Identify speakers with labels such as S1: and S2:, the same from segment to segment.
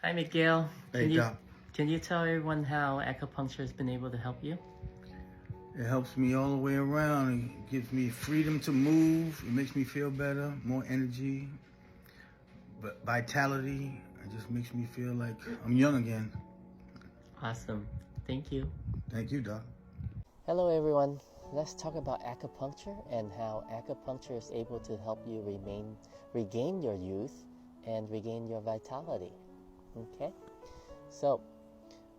S1: Hi, Miguel.
S2: Hey, Doc.
S1: Can you tell everyone how acupuncture has been able to help you?
S2: It helps me all the way around. It gives me freedom to move. It makes me feel better, more energy, vitality. It just makes me feel like I'm young again.
S1: Awesome. Thank you.
S2: Thank you, Doc.
S3: Hello everyone. Let's talk about acupuncture and how acupuncture is able to help you regain your youth and regain your vitality. Okay? So,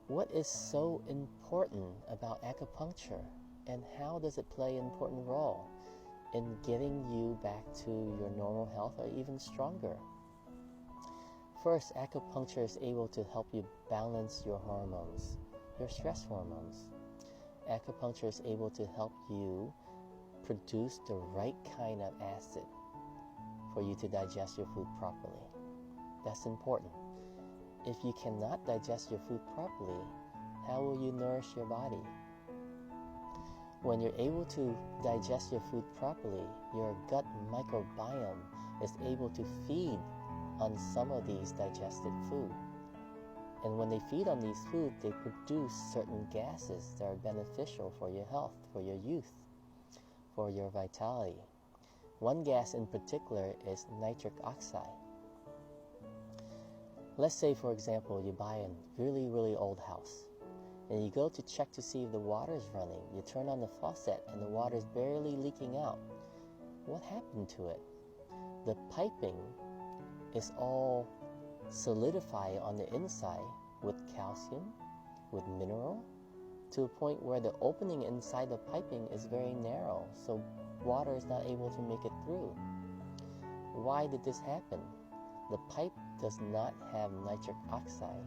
S3: what is so important about acupuncture and how does it play an important role in getting you back to your normal health or even stronger? First, acupuncture is able to help you balance your hormones, your stress hormones. Acupuncture is able to help you produce the right kind of acid for you to digest your food properly. That's important. If you cannot digest your food properly, how will you nourish your body? When you're able to digest your food properly, your gut microbiome is able to feed on some of these digested food. And when they feed on these foods, they produce certain gases that are beneficial for your health, for your youth, for your vitality. One gas in particular is nitric oxide. Let's say, for example, you buy a really, really old house, and you go to check to see if the water is running. You turn on the faucet, and the water is barely leaking out. What happened to it? The piping is all solidified on the inside with calcium, with mineral, to a point where the opening inside the piping is very narrow, so water is not able to make it through. Why did this happen? The pipe does not have nitric oxide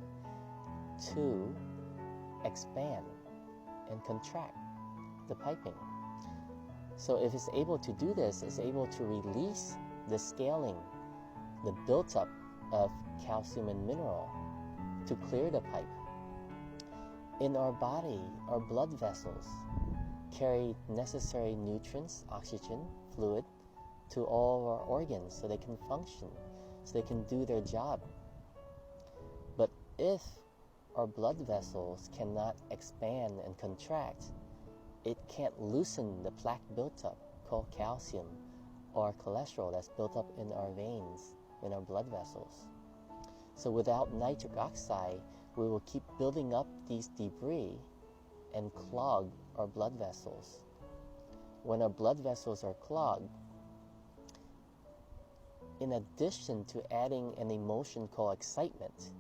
S3: to expand and contract the piping. So if it's able to do this, it's able to release the scaling, the built-up of calcium and mineral to clear the pipe. In our body, our blood vessels carry necessary nutrients, oxygen, fluid to all of our organs so they can function, so they can do their job. But if our blood vessels cannot expand and contract, it can't loosen the plaque built-up called calcium or cholesterol that's built up in our veins, in our blood vessels. So without nitric oxide, we will keep building up these debris and clog our blood vessels. When our blood vessels are clogged, in addition to adding an emotion called excitement,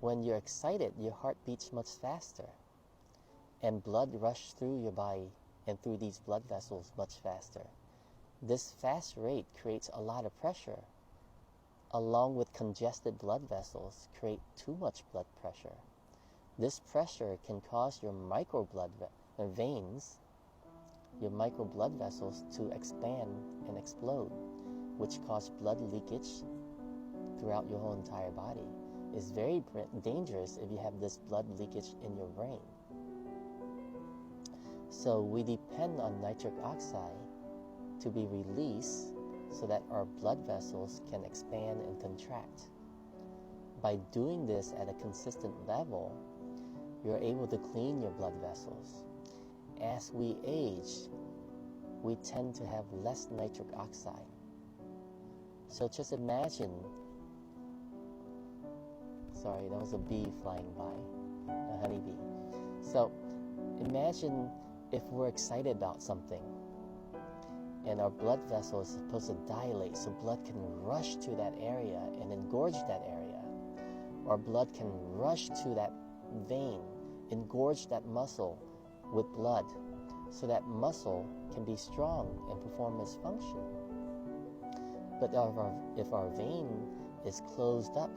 S3: when you're excited, your heart beats much faster, and blood rushes through your body and through these blood vessels much faster. This fast rate creates a lot of pressure, along with congested blood vessels create too much blood pressure. This pressure can cause your veins, your micro blood vessels to expand and explode, which cause blood leakage throughout your whole entire body. It's very dangerous if you have this blood leakage in your brain. So we depend on nitric oxide to be released so that our blood vessels can expand and contract. By doing this at a consistent level, you're able to clean your blood vessels. As we age, we tend to have less nitric oxide. So just imagine, sorry, that was a bee flying by, a honeybee. So imagine if we're excited about something, and our blood vessel is supposed to dilate so blood can rush to that area and engorge that area. Or blood can rush to that vein, engorge that muscle with blood so that muscle can be strong and perform its function. But if our vein is closed up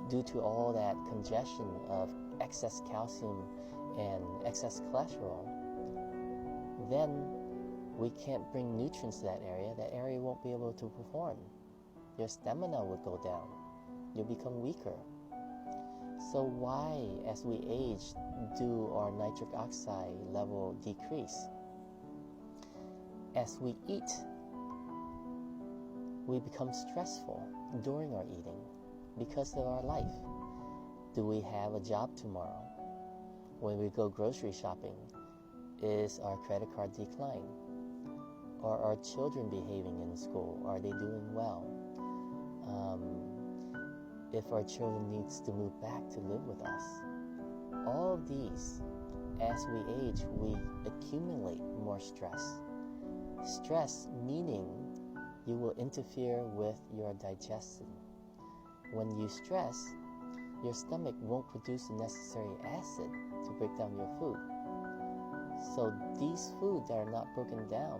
S3: due to all that congestion of excess calcium and excess cholesterol, then we can't bring nutrients to that area won't be able to perform. Your stamina would go down. You'll become weaker. So why, as we age, do our nitric oxide level decrease? As we eat, we become stressful during our eating. because of our life. Do we have a job tomorrow? When we go grocery shopping, is our credit card declined? Are our children behaving in school? Are they doing well? If our children needs to move back to live with us. All of these, as we age, we accumulate more stress. Stress meaning you will interfere with your digestion. When you stress, your stomach won't produce the necessary acid to break down your food. So these foods that are not broken down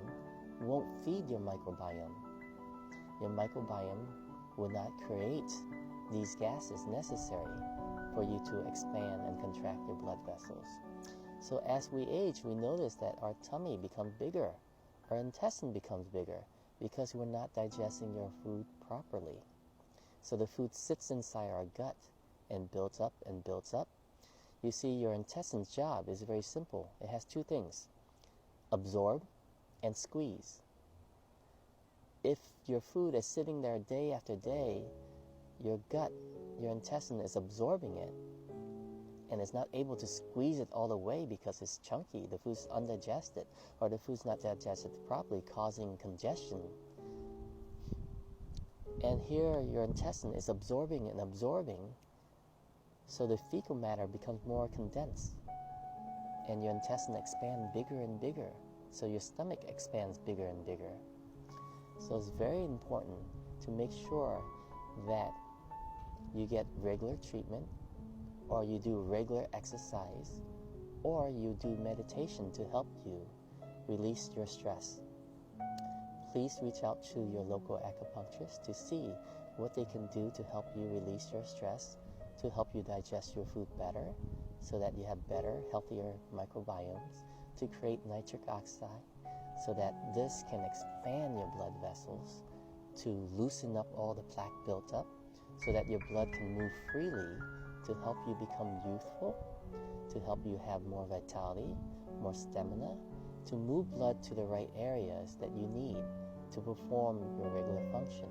S3: won't feed your microbiome. Your microbiome will not create these gases necessary for you to expand and contract your blood vessels. So as we age, we notice that our tummy becomes bigger, our intestine becomes bigger, because we're not digesting your food properly. So the food sits inside our gut and builds up and builds up. You see, your intestine's job is very simple. It has two things: absorb and squeeze. If your food is sitting there day after day, your gut, your intestine is absorbing it and is not able to squeeze it all the way because it's chunky, the food's undigested, or the food's not digested properly, causing congestion. And here your intestine is absorbing and absorbing, so the fecal matter becomes more condensed, and your intestine expands bigger and bigger, so your stomach expands bigger and bigger. So it's very important to make sure that you get regular treatment, or you do regular exercise, or you do meditation to help you release your stress. Please reach out to your local acupuncturist to see what they can do to help you release your stress, to help you digest your food better, so that you have better, healthier microbiomes, to create nitric oxide, so that this can expand your blood vessels, to loosen up all the plaque built up, so that your blood can move freely, to help you become youthful, to help you have more vitality, more stamina, to move blood to the right areas that you need to perform your regular function.